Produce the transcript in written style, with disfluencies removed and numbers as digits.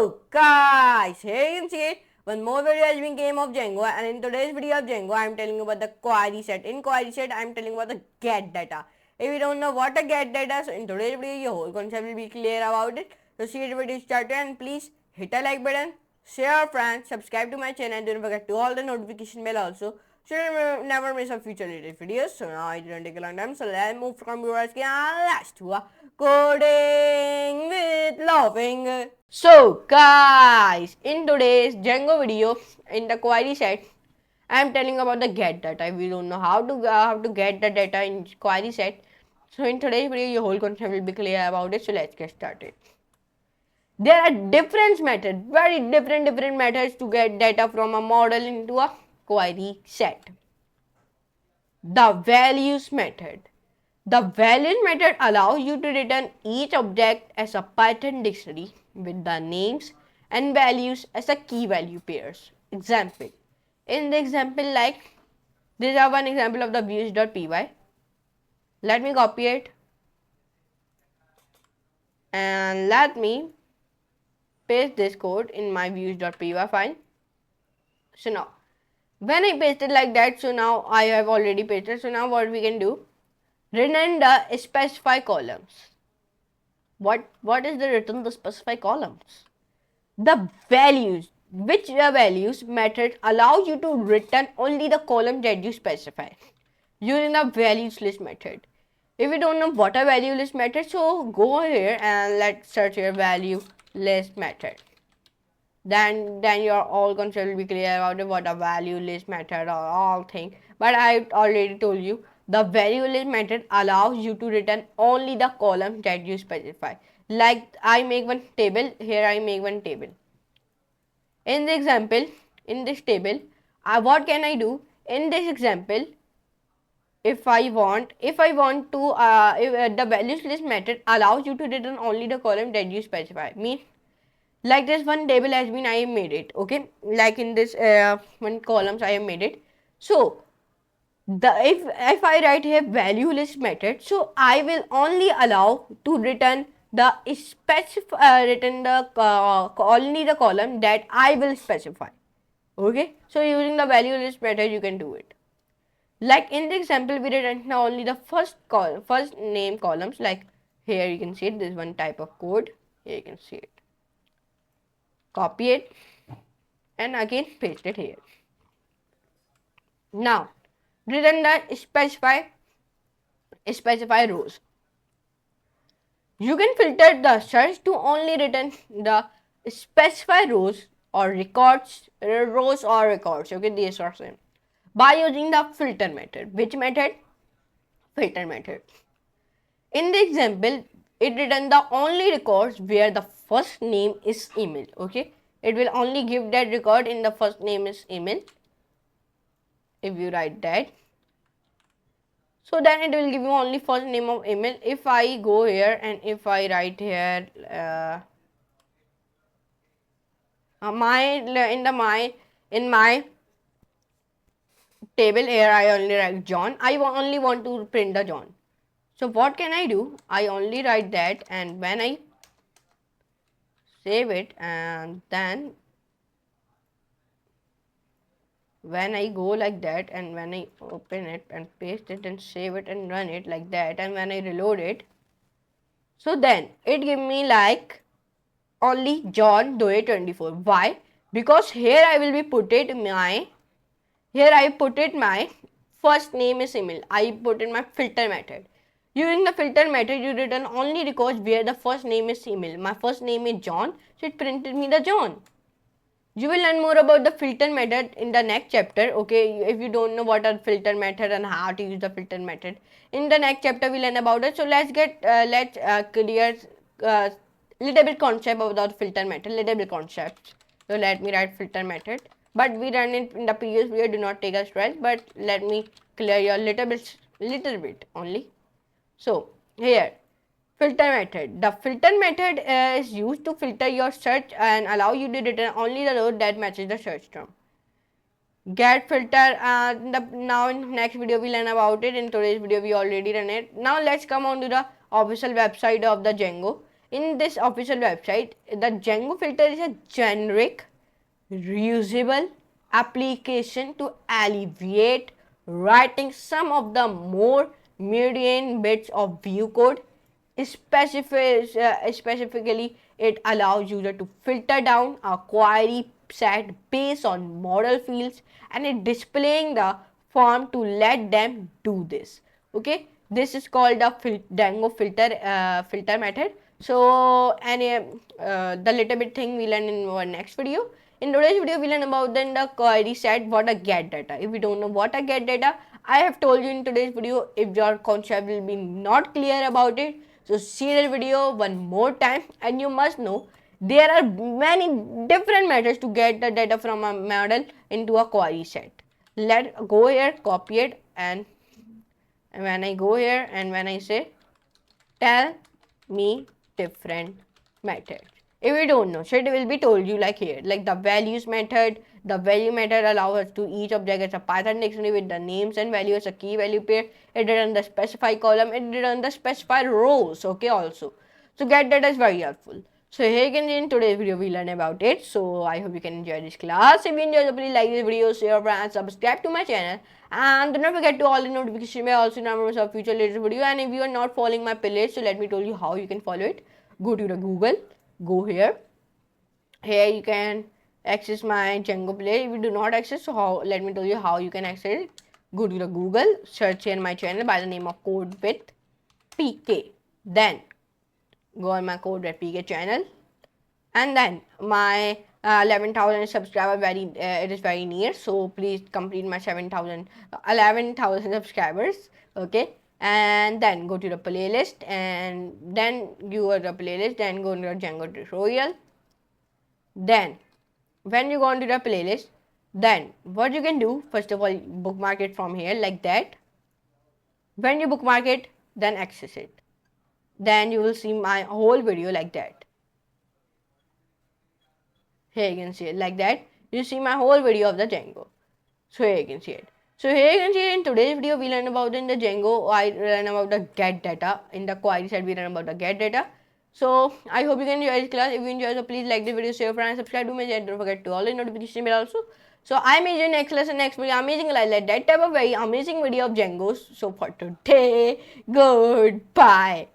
So guys, here you can see one more video has been game of Django, and in today's video of Django, I am telling you about the query set. In query set, I am telling you about the get data. If you don't know what a get data, so in today's video, your whole concept will be clear about it. So see the video started, and please hit a like button, share friends, subscribe to my channel, and don't forget to all the notification bell also, so you never miss a future related videos. So now I didn't take a long time, so let's move from viewers and let's do a coding with laughing. So guys, in today's Django video, in the query set, I am telling about the get data. If you don't know how to get the data in query set, so in today's video, your whole concept will be clear about it. So let's get started. There are different methods, very different methods to get data from a model into a query set. The values method. The values method allows you to return each object as a Python dictionary with the names and values as a key value pairs. Example. In the example, like this is one example of the views.py. Let me copy it and let me paste this code in my views.py file. So now when I paste it like that, so now I have already pasted. So now what we can do, return the specify columns. What is the return the specify columns? The values. Which values method allows you to return only the column that you specify using the values list method. If you don't know what a value list method, so go here and let's search your value list method. Then your all concept will be clear about what a value list method or all thing. But I already told you, the value list method allows you to return only the column that you specify. Like I make one table, here I make one table. In the example, in this table, what can I do? In this example, if I want to, if the values list method allows you to return only the column that you specify. Mean, like this one table has been, I have made it, okay, like in this one columns I have made it. So the if I write here value list method, so I will only allow to return the only the column that I will specify. Okay, so using the value list method you can do it. Like in the example, we return only the first name columns. Like here you can see it, this one type of code, here you can see it. Copy it and again paste it here. Now return the specify rows. You can filter the search to only return the specify rows or records, okay, these are same, by using the filter method. Which method? Filter method. In the example, it returns the only records where the first name is email. Okay, it will only give that record in the first name is email. If you write that, so then it will give you only first name of email. If I go here and if I write here in my table here, I only write John. I only want to print the John. So what can I do? I only write that, and when I save it, and then when I go like that, and when I open it and paste it and save it and run it like that, and when I reload it, so then it give me like only John Doe 24. Why? Because here I will be put it my first name is email. I put in my filter method. Using the filter method, you return only records where the first name is email. My first name is John, so it printed me the John. You will learn more about the filter method in the next chapter. Okay, if you don't know what are filter method and how to use the filter method, in the next chapter we learn about it. So let's clear little bit concept about the filter method, little bit concepts. So let me write filter method, but we learned it in the previous video. Do not take a stress, but let me clear your little bit only. So here, filter method. The filter method is used to filter your search and allow you to return only the row that matches the search term. Get filter, now in next video we learn about it. In today's video we already run it. Now let's come on to the official website of the Django. in this official website, the Django filter is a generic, reusable application to alleviate writing some of the more mundane bits of view code. Specifically, it allows user to filter down a query set based on model fields and it displaying the form to let them do this. Okay, this is called the Django filter method. So, and the little bit thing we learn in our next video. In today's video, we learn about then the query set, what a get data. If you don't know what a get data, I have told you in today's video. If your concept will be not clear about it, so see the video one more time, and you must know there are many different methods to get the data from a model into a query set. Let's go here, copy it, and when I go here and when I say tell me different methods. If you don't know, so it will be told you like here, like the values method. The value method allows us to each object as a Python dictionary with the names and values as a key value pair. It returns the specify column, it returns the specify rows, okay, also. So get that is very helpful. So here you can see in today's video we learn about it. So I hope you can enjoy this class. If you enjoyed, so please like this video, share and subscribe to my channel. And do not forget to all the notification bell also remember of future latest video. And if you are not following my playlist, so let me tell you how you can follow it. Go to the Google, go here. Here you can access my Django playlist. If you do not access, so how, let me tell you how you can access it. Go to the Google, search here my channel by the name of CodeWithPk. Then go on my CodeWithPk channel, and then my 11,000 subscriber it is very near, so please complete my 11,000 subscribers, okay. And then go to the playlist, and then you go to the playlist, then go to the Django tutorial. Then when you go into the playlist, then what you can do, first of all, bookmark it from here like that. When you bookmark it, then access it. Then you will see my whole video like that. Here you can see it like that. You see my whole video of the Django. So here you can see it. So here you can see it. In today's video we learn about in the Django, I learn about the get data. In the query set we learn about the get data. So I hope you can enjoy this class. If you enjoy, so please like this video, share, and subscribe to my channel. Don't forget to all the notification bell also. So I meet you next lesson, next video. Amazing like that type of very amazing video of Django. So for today, goodbye.